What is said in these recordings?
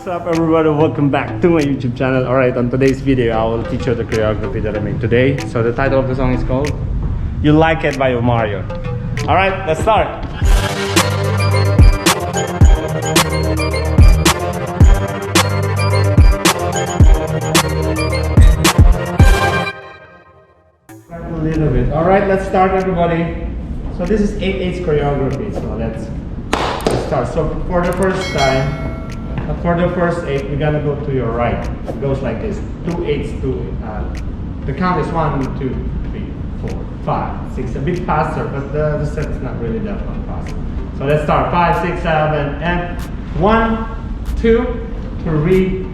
What's up everybody, welcome back to my YouTube channel. Alright, on today's video I will teach you the choreography that I made today. So the title of the song is called You Like It by Omarion. Alright, let's start. A little bit. Alright, let's start everybody. So this is 8/8 choreography, so let's start. So for the first time, for the first 8, we're gonna go to your right. It goes like this: 2 8s, the count is 1 2 3 4 5 6. A bit faster, but the step is not really that one fast. So let's start. 5 6 7 and 1 2 3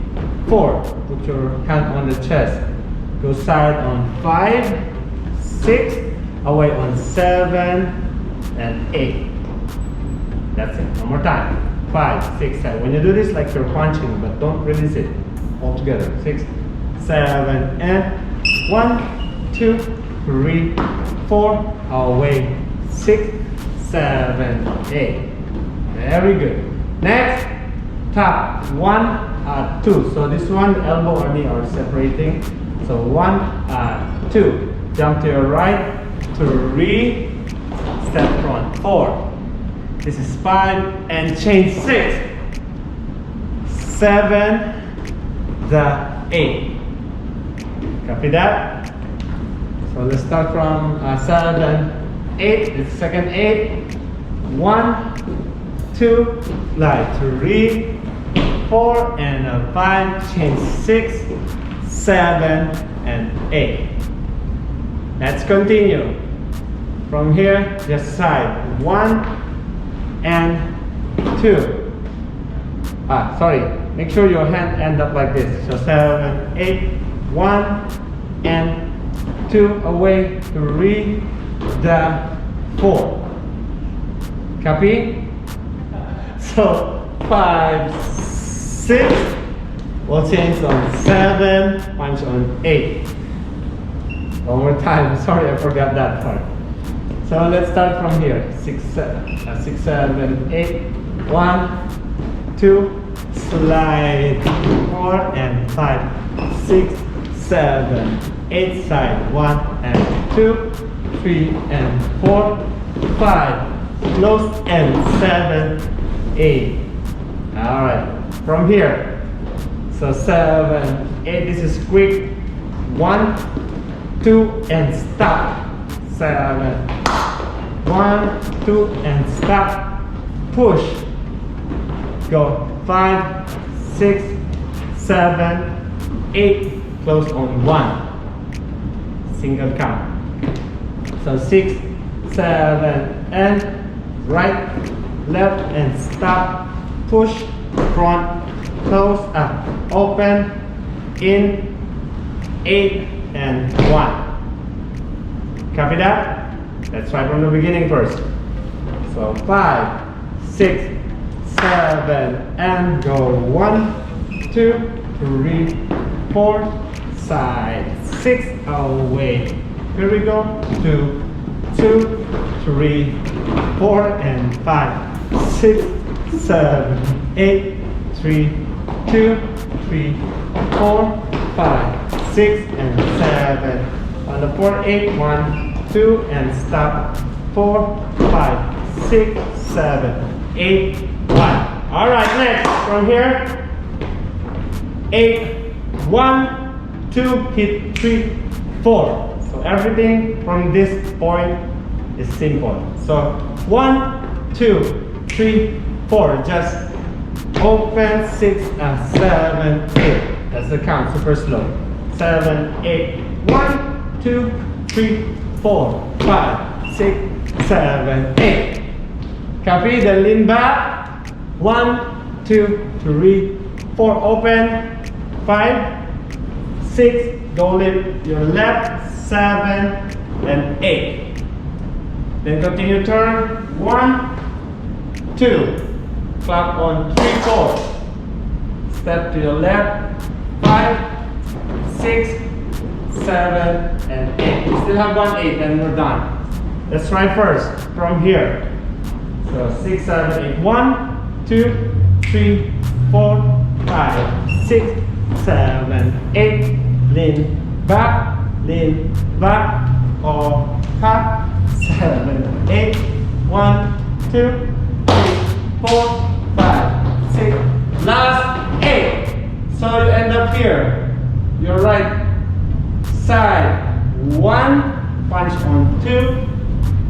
4. Put your hand on the chest. Go side on 5 6, away on 7 and 8. That's it. One more time. 5 6 7. When you do this, like you're punching, but don't release it all together. 6 7 and 1 2 3 4, away 6 7 8. Very good. Next, tap 1 2. So this one, elbow or knee are separating. So 1 2. Jump to your right, 3, step front, 4. This is 5 and change 6, 7, the 8. Copy that? So let's start from 7 8. It's second 8. 1 2, slide 3 4 and 5. Change 6 7 and 8. Let's continue. From here, just side 1 and 2. Sorry. Make sure your hand end up like this. So 7 8 1 and 2, away 3 the 4. Copy? So 5 6. We'll change on 7. Punch on 8. One more time. Sorry, I forgot that part. So let's start from here. 6 7 8. 1 2, slide 4 and 5 6 7 8. Side 1 and 2 3 and 4 5. Close and 7 8. All right. From here. So 7 8. This is quick. 1 2 and stop. 7 1 2 and stop. Push. Go 5 6 7 8. Close on 1. Single count. So 6 7 and right, left and stop. Push, front, close, up, open, in, 8 and 1. Copy that? Let's try from the beginning first. So 5 6 7 and go 1 2 3 4. Side 6, away. Here we go. 2 2 3 4 and 5 6 7 8 3 2 3 4 5 6 and 7. On the 4 8 1 2 and stop. 4 5 6 7 8 1. All right, next from here. 8 1 2, hit 3 4. So everything from this point is simple. So 1 2 3 4. Just open 6 and 7 8. That's the count. Super slow. 7 8 1 2 3 4 5 6 7 8. Copy. Then lean back. 1 2 3 4. Open. 5 6. Go lift your left. 7 and 8. Then continue turn. 1 2. Clap on 3 4. Step to your left. 5 6 7 and 8. We still have 1 8 and we're done. Let's try first from here. So 6 7 8. 1 2 3 4 5 6, 7, 8. Lean back, or cut. 7, 8. 1, 2, 3, 4, 5, 6. Last 8. So you end up here. Your right side. 1, punch on 2,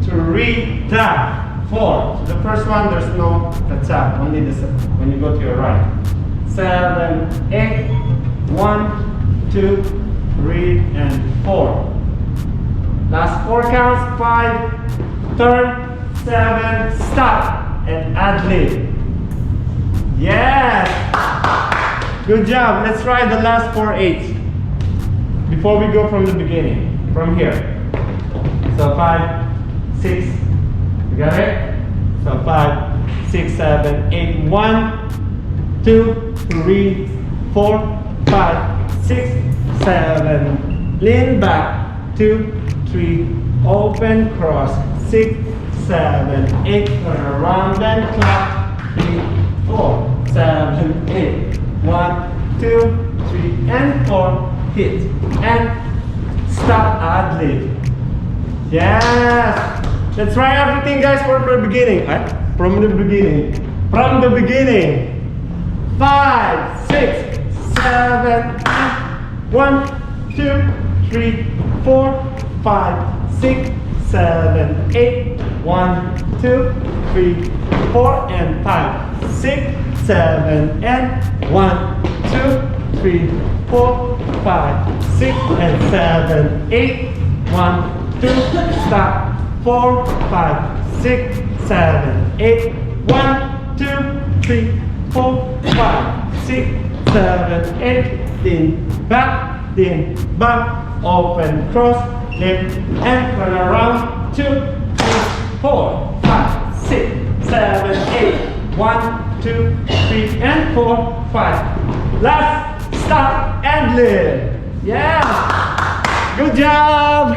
3, tap. 4. So the first one, there's no tap, only this when you go to your right. 7, 8. 1, 2, 3, and 4. Last 4 counts. 5, turn, 7, stop, and ad lib. Yes! Good job. Let's try the last 4 8s before we go from the beginning, from here. So 5, 6. You got it? So 5, 6, 7, 8. 1, 2, 3, 4, 5, 6, 7. Lean back. 2, 3. Open, cross. 6, 7, 8. Turn around and clap. 3, 4, 7, 8. 1, 2, 3, and 4. Hit and stop, ad lib. Yes. Let's try everything, guys, from the beginning. From the beginning. From the beginning. 5, 6, 7, 8. 1, 2, 3, 4, 5, 6, 7, 8. 1, 2, 3, 4, and 5, 6, 7, and 1, 2, 3, 4, 5, 6, and 7, 8. 1, 2, stop. 4, 5, 6, 7, 8. 1, 2, 3, 4, 5, 6, 7, 8. Lean back, open, cross, lift, and turn around. 2, 3, 4, 5, 6, 7, 8. 1, 2, 3, and 4, 5. Last, stop, and lift. Yeah! Good job!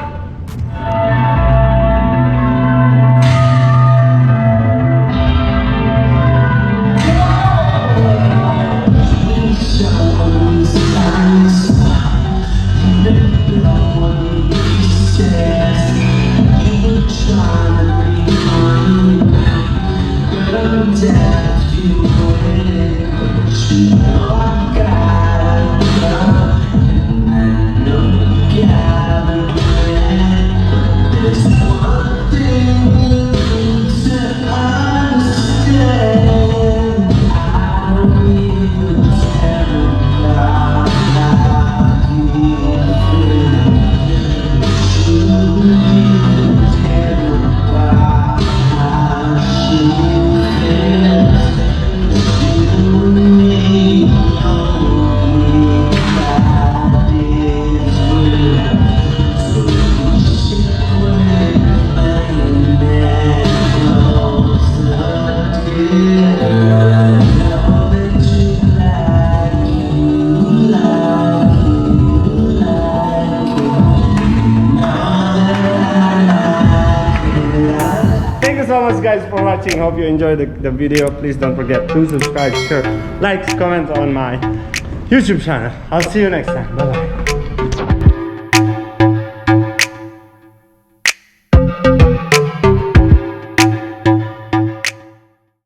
So much, guys, for watching. Hope you enjoyed the video. Please don't forget to subscribe, share, like, comment on my YouTube channel. I'll see you next time. Bye bye.